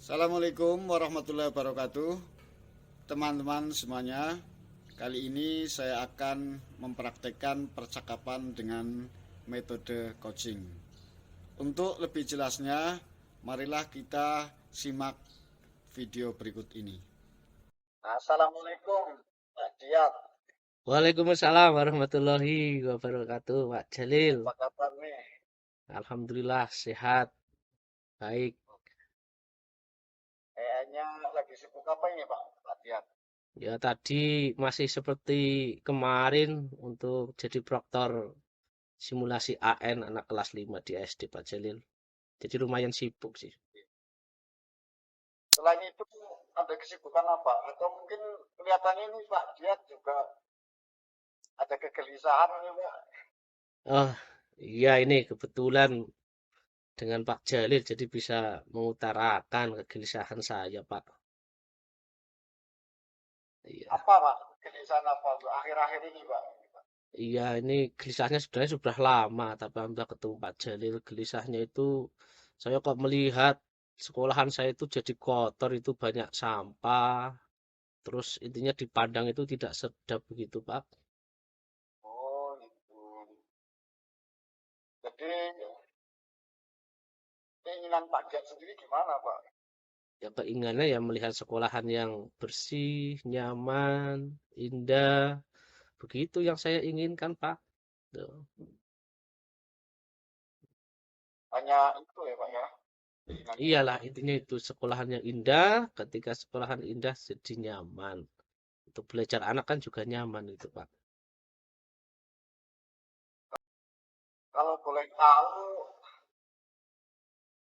Assalamualaikum warahmatullahi wabarakatuh. Teman-teman semuanya, kali ini saya akan mempraktekkan percakapan dengan metode coaching. Untuk lebih jelasnya, marilah kita simak video berikut ini. Assalamualaikum, Pak Diat. Waalaikumsalam warahmatullahi wabarakatuh, Pak Jalil. Apa kabar nih? Alhamdulillah sehat, baik. Kayaknya lagi sibuk apa ini Pak Diat? Ya tadi masih seperti kemarin untuk jadi proktor simulasi AN anak kelas 5 di SD, Pak Jalil. Jadi lumayan sibuk sih. Selain itu ada kesibukan apa? Atau mungkin kelihatannya ini Pak Diat juga ada kegelisahan nih Pak. Oh, iya ini kebetulan dengan Pak Jalil jadi bisa mengutarakan kegelisahan saya, Pak. Iya. Apa Pak? Kegelisahan apa untuk akhir-akhir ini Pak? Iya, ini gelisahnya sebenarnya sudah lama, tapi alhamdulillah ketemu Pak Jalil. Gelisahnya itu saya kok melihat sekolahan saya itu jadi kotor, itu banyak sampah. Terus intinya dipandang itu tidak sedap begitu, Pak. Oh gitu. Jadi keinginan Pak Jat sendiri gimana Pak? Ya keinginannya ya melihat sekolahan yang bersih, nyaman, indah. Begitu yang saya inginkan, Pak. Tuh. Hanya itu ya Pak ya keinginannya. Iyalah, intinya itu sekolahan yang indah. Ketika sekolahan indah jadi nyaman. Untuk belajar anak kan juga nyaman itu, Pak. Kalau boleh tahu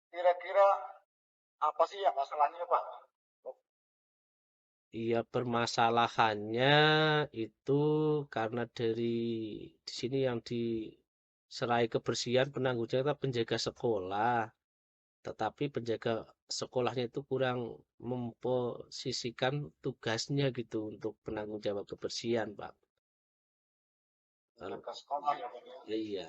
kira-kira apa sih yang masalahnya Pak? Iya, permasalahannya itu karena di sini yang diserai kebersihan penanggung jawab penjaga sekolah, tetapi penjaga sekolahnya itu kurang memposisikan tugasnya gitu untuk penanggung jawab kebersihan, Pak. Jaga sekolah ya Pak ya. Iya,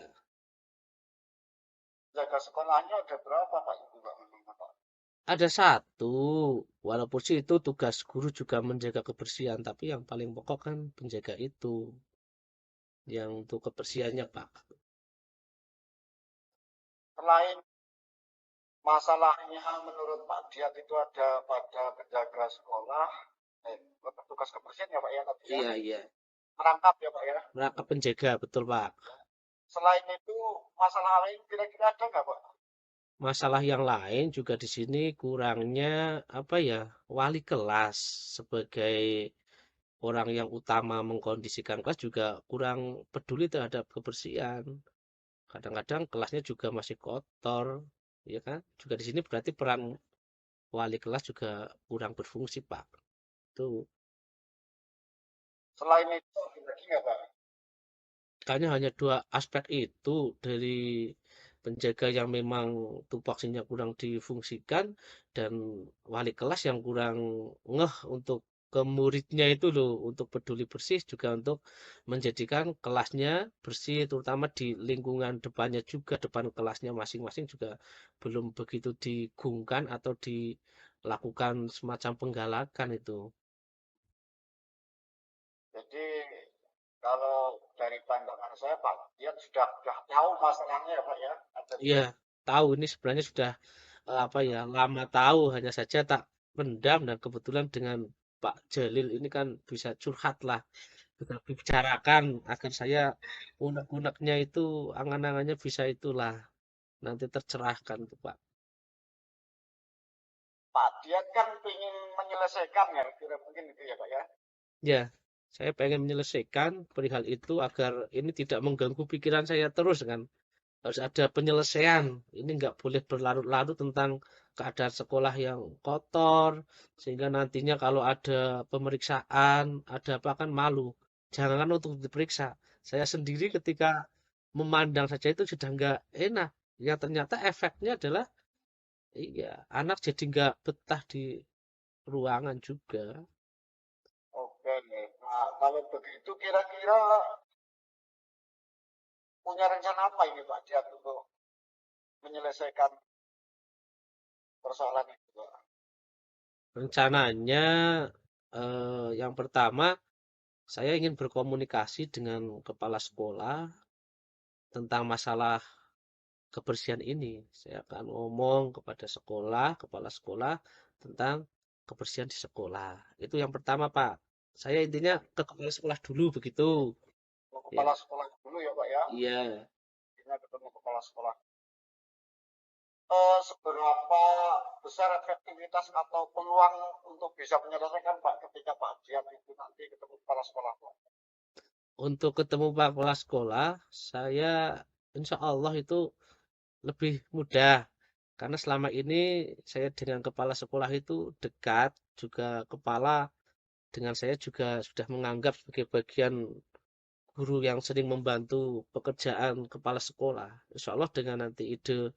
Jaga sekolahnya ada berapa Pak itu Pak? ada satu, walaupun sih itu tugas guru juga menjaga kebersihan, tapi yang paling pokok kan penjaga itu, yang untuk kebersihannya, Pak. Selain masalahnya menurut Pak Diat itu ada pada penjaga sekolah, petugas kebersihan ya Pak ya tadi ya. Iya, iya. Merangkap ya Pak ya. Rangkap penjaga, betul Pak. Selain itu masalah lain kira-kira ada nggak Pak? Masalah yang lain juga di sini kurangnya apa ya, wali kelas sebagai orang yang utama mengkondisikan kelas juga kurang peduli terhadap kebersihan. Kadang-kadang kelasnya juga masih kotor, ya kan? Juga di sini berarti peran wali kelas juga kurang berfungsi, Pak. Itu Selain itu ada lagi nggak Pak? kayaknya hanya dua aspek itu dari penjaga yang memang tupoksinya kurang difungsikan dan wali kelas yang kurang ngeh untuk ke muridnya itu loh untuk peduli bersih juga untuk menjadikan kelasnya bersih terutama di lingkungan depannya juga depan kelasnya masing-masing juga belum begitu digungkan atau dilakukan semacam penggalakan itu. Jadi kalau dari pandangan saya Pak Diat sudah tahu masalahnya ya Pak ya. Ada Iya, tahu ini sebenarnya sudah apa ya lama tahu hanya saja tak pendam dan kebetulan dengan Pak Jalil ini kan bisa curhat lah kita bicarakan agar saya unek-uneknya itu angan-angannya bisa itulah nanti tercerahkan tuh Pak. Pak Diat kan ingin menyelesaikan ya, kira mungkin itu ya Pak ya. Ya, saya pengen menyelesaikan perihal itu agar ini tidak mengganggu pikiran saya terus kan. Harus ada penyelesaian. Ini nggak boleh berlarut-larut tentang keadaan sekolah yang kotor, sehingga nantinya kalau ada pemeriksaan, ada apa kan malu. Jangan untuk diperiksa. Saya sendiri ketika memandang saja itu sudah nggak enak. Yang ternyata efeknya adalah, iya, anak jadi nggak betah di ruangan juga. Oke, nah, kalau begitu kira-kira punya rencana apa ini Pak Diat untuk menyelesaikan persoalan itu Pak? Rencananya yang pertama saya ingin berkomunikasi dengan kepala sekolah tentang masalah kebersihan ini. Saya akan ngomong kepada sekolah, kepala sekolah tentang kebersihan di sekolah. Itu yang pertama, Pak. Saya intinya ke kepala sekolah dulu begitu. Mau Ya, kepala sekolah dulu ya Pak ya. iya. Ini ketemu kepala sekolah. Seberapa besar efektivitas atau peluang untuk bisa menyelesaikan Pak ketika Pak Dian itu nanti ketemu kepala sekolah Pak? Untuk ketemu Pak kepala sekolah, saya insya Allah itu lebih mudah. Karena selama ini saya dengan kepala sekolah itu dekat, juga kepala dengan saya juga sudah menganggap sebagai bagian guru yang sering membantu pekerjaan kepala sekolah. Insya Allah dengan nanti ide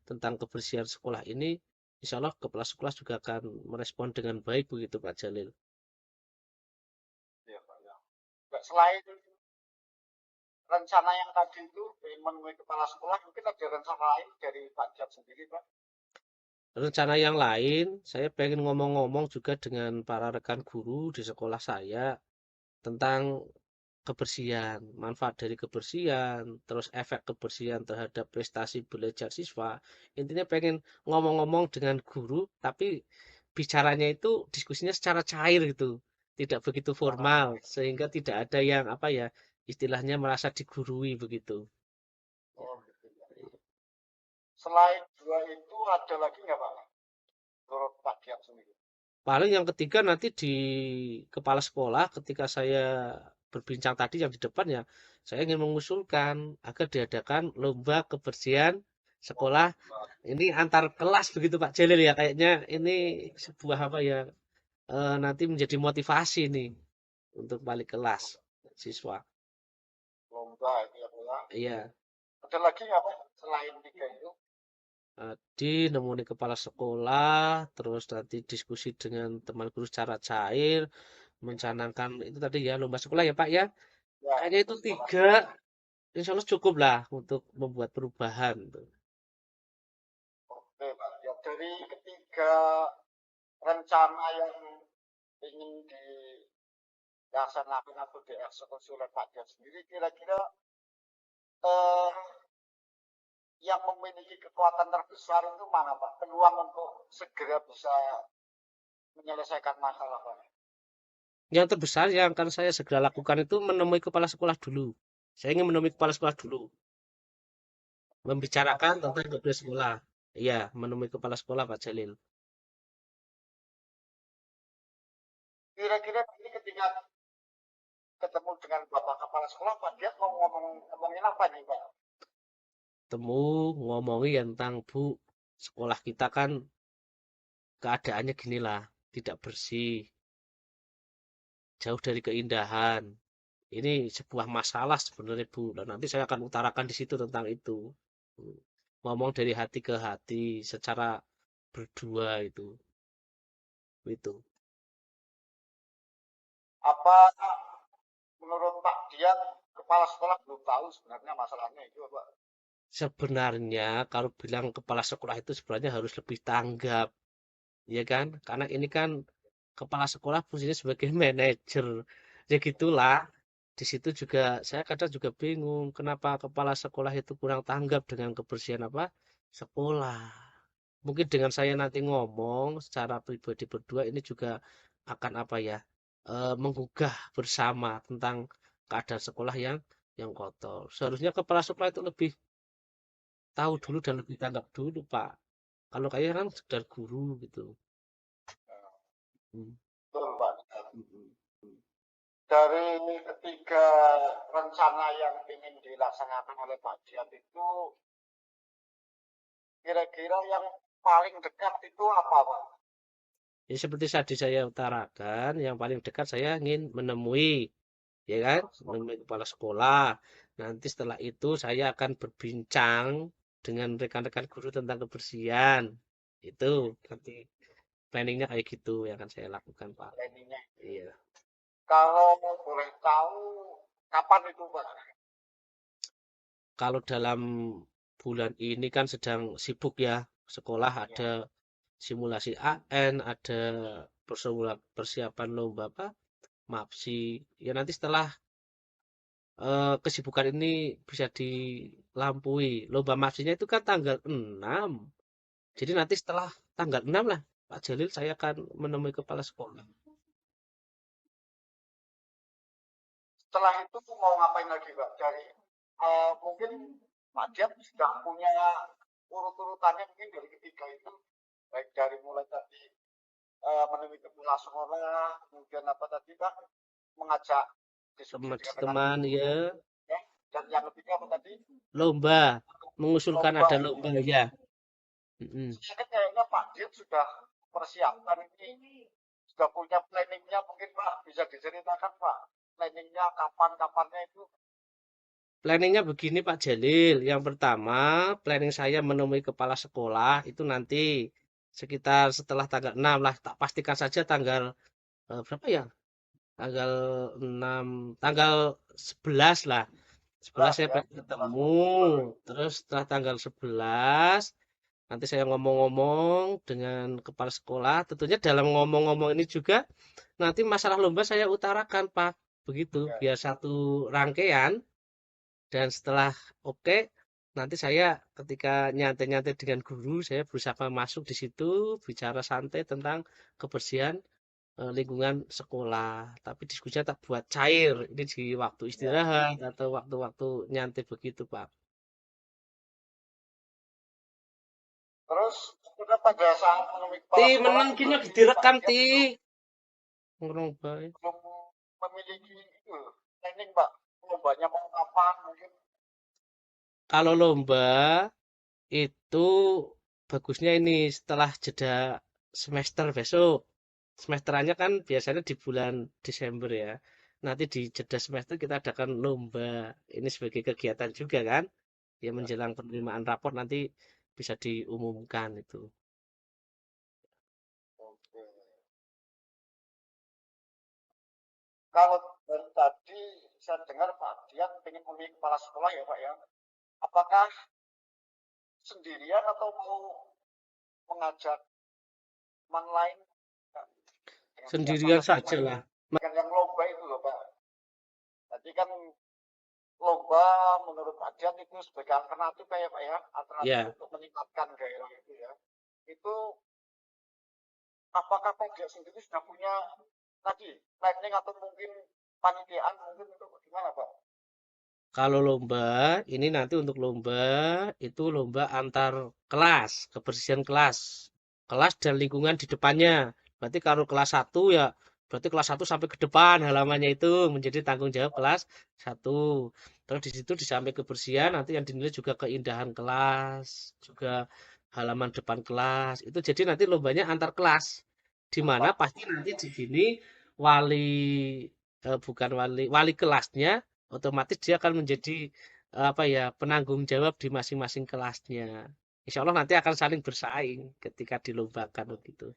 tentang kebersihan sekolah ini, insya Allah kepala sekolah juga akan merespon dengan baik begitu Pak Jalil. Iya Pak ya. Nggak, selain rencana yang tadi itu ingin menemui kepala sekolah, mungkin ada rencana lain dari Pak Dian sendiri Pak? Rencana yang lain, saya pengen ngomong-ngomong juga dengan para rekan guru di sekolah saya tentang kebersihan, manfaat dari kebersihan, terus efek kebersihan terhadap prestasi belajar siswa. Intinya pengen ngomong-ngomong dengan guru, tapi bicaranya itu diskusinya secara cair gitu, tidak begitu formal, sehingga tidak ada yang apa ya, istilahnya merasa digurui begitu. Oh, gitu ya. Selain dua itu ada lagi nggak Pak? Menurut Pak Dian sendiri. Paling yang ketiga nanti di kepala sekolah ketika saya berbincang tadi yang di depan ya, saya ingin mengusulkan agar diadakan lomba kebersihan sekolah ini antar kelas begitu Pak Jalil ya kayaknya ini sebuah apa ya nanti menjadi motivasi nih untuk balik kelas siswa. Lomba itu ya Pak ya. Iya, Ada lagi nggak Pak selain tiga itu? tadi nemuni kepala sekolah, terus nanti diskusi dengan teman guru secara cair, mencanangkan itu tadi ya lomba sekolah ya Pak ya. Ya, Kayaknya itu sekolah. tiga, insya Allah cukup lah untuk membuat perubahan tuh. Oke Pak. Ya, dari ketiga rencana yang ingin dilaksanakan atau dieksekusi oleh Pak Dian sendiri, kira-kira eh, yang memiliki kekuatan terbesar itu mana Pak? Peluang untuk segera bisa menyelesaikan masalah Pak? Yang terbesar yang akan saya segera lakukan itu menemui kepala sekolah dulu. Saya ingin menemui kepala sekolah dulu, membicarakan tentang kebersihan sekolah. Iya, menemui kepala sekolah Pak Jalil. Kira-kira ini ketika ketemu dengan Bapak Kepala Sekolah, Pak dia mau ngomongin apa nih Pak? Temu, ngomongin tentang Bu, sekolah kita kan keadaannya ginilah, tidak bersih, jauh dari keindahan. Ini sebuah masalah sebenarnya Bu. Dan nanti saya akan utarakan di situ tentang itu. Hmm. Ngomong dari hati ke hati secara berdua itu. Apa menurut Pak Dian Kepala Sekolah belum tahu sebenarnya masalahnya itu Pak? Sebenarnya kalau bilang kepala sekolah itu sebenarnya harus lebih tanggap, ya kan? Karena ini kan kepala sekolah fungsinya sebagai manajer. Ya gitulah. Di situ juga saya kadang juga bingung kenapa kepala sekolah itu kurang tanggap dengan kebersihan apa sekolah. Mungkin dengan saya nanti ngomong secara pribadi berdua ini juga akan apa ya menggugah bersama tentang keadaan sekolah yang kotor. Seharusnya kepala sekolah itu lebih tahu dulu dan lebih tanggap dulu Pak. Kalau kayak kan sekedar guru gitu. Hmm, Betul Pak. hmm, hmm. Dari ketiga rencana yang ingin dilaksanakan oleh Pak Dian itu, kira-kira yang paling dekat itu apa Pak? Ya seperti tadi saya utarakan, yang paling dekat saya ingin menemui, ya kan, menemui kepala sekolah. Nanti setelah itu saya akan berbincang dengan rekan-rekan guru tentang kebersihan. Itu nanti planningnya kayak gitu yang akan saya lakukan, Pak. Planningnya. Iya. Kalau boleh tahu kapan itu Pak? Kalau dalam bulan ini kan sedang sibuk ya, sekolah Ya, ada simulasi AN, ada persiapan lomba apa? MAPSI. Ya nanti setelah kesibukan ini bisa dilampaui. Lomba MAPSI-nya itu kan tanggal 6. Jadi nanti setelah tanggal 6 lah, Pak Jalil saya akan menemui kepala sekolah. Setelah itu mau ngapain lagi Pak? Dari mungkin Pak Dian sudah punya urut-urutannya mungkin dari ketiga itu, baik dari mulai tadi menemui kepala sekolah, kemudian apa tadi Pak, mengajak diskusi dengan Teman-teman ya, ya, dan yang ketiga apa tadi, lomba, mengusulkan lomba. ada lomba ya. Mm-mm. Saya kayaknya Pak Dian sudah persiapkan ini, sudah punya planningnya mungkin Pak, bisa diceritakan Pak, planningnya kapan-kapannya itu. Planningnya begini Pak Jalil. Yang pertama, planning saya menemui kepala sekolah itu nanti sekitar setelah tanggal 6 lah. Tak pastikan saja tanggal berapa ya? Tanggal 6, tanggal 11 lah. 11 Jelas saya ya, pengen ketemu. Terus setelah tanggal 11 nanti saya ngomong-ngomong dengan kepala sekolah. Tentunya dalam ngomong-ngomong ini juga nanti masalah lomba saya utarakan Pak. Begitu, ya. biar satu rangkaian. Dan setelah oke, nanti saya ketika nyantai-nyantai dengan guru, saya berusaha masuk di situ, bicara santai tentang kebersihan lingkungan sekolah. Tapi diskusinya tak buat cair. Ini di waktu istirahat atau waktu-waktu nyantai begitu, Pak. Terus sudah pada saat menemui Ti kepala sekolah menang kini lagi seperti Pak direkam Dian ti. belum Ngurung bae. belum memiliki itu planning Pak, lombanya mau kapan mungkin. Kalau lomba itu bagusnya ini setelah jeda semester besok. Semesterannya kan biasanya di bulan Desember ya. Nanti di jeda semester kita adakan lomba. Ini sebagai kegiatan juga kan. Ya Ya, menjelang penerimaan rapor nanti bisa diumumkan itu. oke. Kalau dari tadi saya dengar Pak Dian ingin memilih kepala sekolah ya Pak ya. Apakah sendirian atau mau mengajak teman lain dengan pihak Sendirian kampus saja lain lah. dengan yang lomba itu loh Pak. Tadi kan lomba menurut Pak Dian itu sebagai alternatif kayak Pak ya, alternatif Ya, untuk meningkatkan gairah itu ya. Itu apakah Pak Dian sendiri sudah punya tadi planning atau mungkin panitiaan mungkin untuk gimana Pak? kalau lomba ini nanti untuk lomba itu lomba antar kelas, kebersihan kelas. Kelas dan lingkungan di depannya. Berarti kalau kelas satu ya berarti kelas satu sampai ke depan halamannya itu menjadi tanggung jawab kelas satu. Terus di situ di samping kebersihan nanti yang dinilai juga keindahan kelas, juga halaman depan kelas. Itu jadi nanti lombanya antar kelas. Di mana Pak, pasti nanti di sini wali bukan wali kelasnya otomatis dia akan menjadi apa ya penanggung jawab di masing-masing kelasnya. Insya Allah nanti akan saling bersaing ketika dilombakan begitu.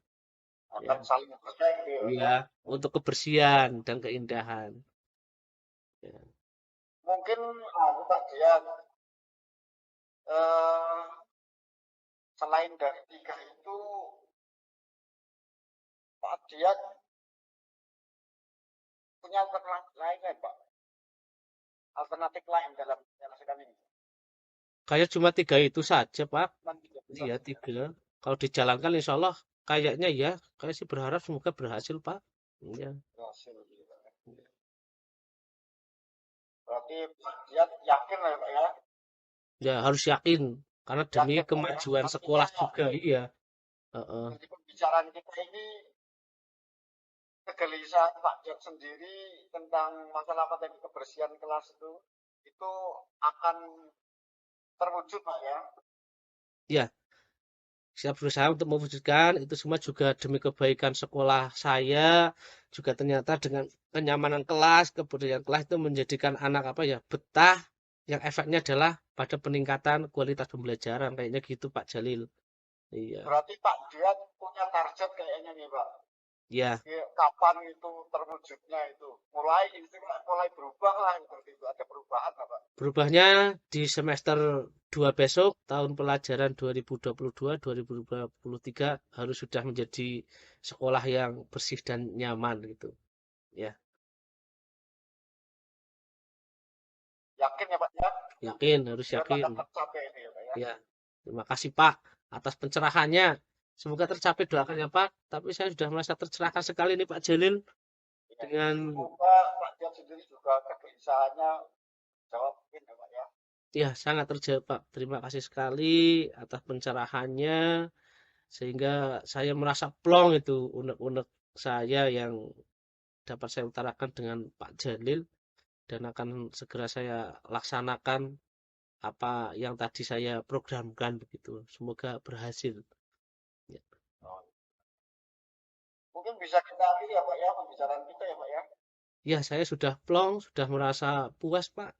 akan Ya, saling bersaing gitu iya ya. untuk kebersihan dan keindahan. Ya. Mungkin Pak Dian eh, selain dari tiga itu Pak Dian punya alternatif lain kan Pak? Alternatif lain dalam menyelesaikan ini. Kayak cuma tiga itu saja, Pak. Cuman tiga itu Iya, saja ya. tiga. Kalau dijalankan, insya Allah kayaknya ya. Kayak sih berharap semoga berhasil, Pak. Iya. Berhasil gitu. Berarti Pak Dian yakin lah ya Pak ya. Ya, harus yakin. Karena demi Yakin Pak ya. kemajuan Artinya sekolah juga. Iya. Heeh. dari pembicaraan kita ini kegelisahan Pak Dian sendiri tentang masalah apa tadi kebersihan kelas itu akan terwujud Pak ya. Ya, saya berusaha untuk mewujudkan itu semua juga demi kebaikan sekolah saya. Juga ternyata dengan kenyamanan kelas, kebudayaan kelas itu menjadikan anak apa ya betah. Yang efeknya adalah pada peningkatan kualitas pembelajaran. Kayaknya gitu, Pak Jalil. Iya. Berarti Pak Dian punya target kayaknya nih Pak. Ya, Kapan itu terwujudnya itu? Mulai berubah lah gitu. Ada perubahan apa? berubahnya di semester 2 besok, tahun pelajaran 2022-2023 harus sudah menjadi sekolah yang bersih dan nyaman gitu. Ya, Yakin ya Pak ya? yakin, harus Kira yakin. akan tercapai ini ya Pak ya? Ya, terima kasih Pak atas pencerahannya. Semoga tercapai doakan ya Pak. Tapi saya sudah merasa tercerahkan sekali nih Pak Jalil Ya. dengan Semoga Pak Dian sendiri juga kegelisahannya jawab mungkin ya Pak ya. ya sangat terjawab Pak. Terima kasih sekali atas pencerahannya sehingga saya merasa plong itu unek-unek saya yang dapat saya utarakan dengan Pak Jalil dan akan segera saya laksanakan apa yang tadi saya programkan begitu. Semoga berhasil. Ya. Oh. Mungkin bisa kita akhiri ya Pak ya pembicaraan kita ya Pak ya. Ya, saya sudah plong, sudah merasa puas, Pak.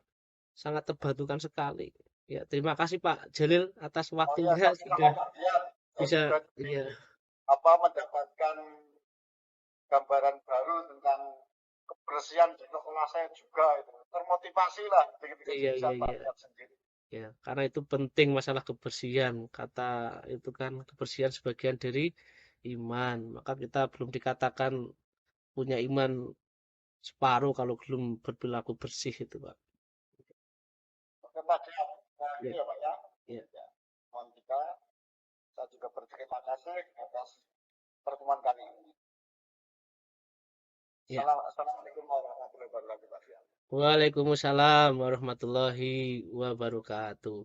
Sangat terbantukan sekali. Ya, terima kasih Pak Jalil atas Oh ya, waktunya sama-sama sudah Pak Dian. Saya bisa juga ya, mendapatkan gambaran baru tentang kebersihan di sekolah saya juga itu. Termotivasi lah dengan iya iya kejelasan Pak iya Dian sendiri. ya, karena itu penting masalah kebersihan. Kata itu kan kebersihan sebagian dari iman. Maka kita belum dikatakan punya iman separuh kalau belum berperilaku bersih itu, Pak. Oke Pak Dian, nah Ya, ini ya Pak ya. ya, Ya, mohon kita, saya juga berterima kasih atas pertemuan kali ini. ya. Assalamualaikum warahmatullahi wabarakatuh Pak Dian. Waalaikumsalam warahmatullahi wabarakatuh.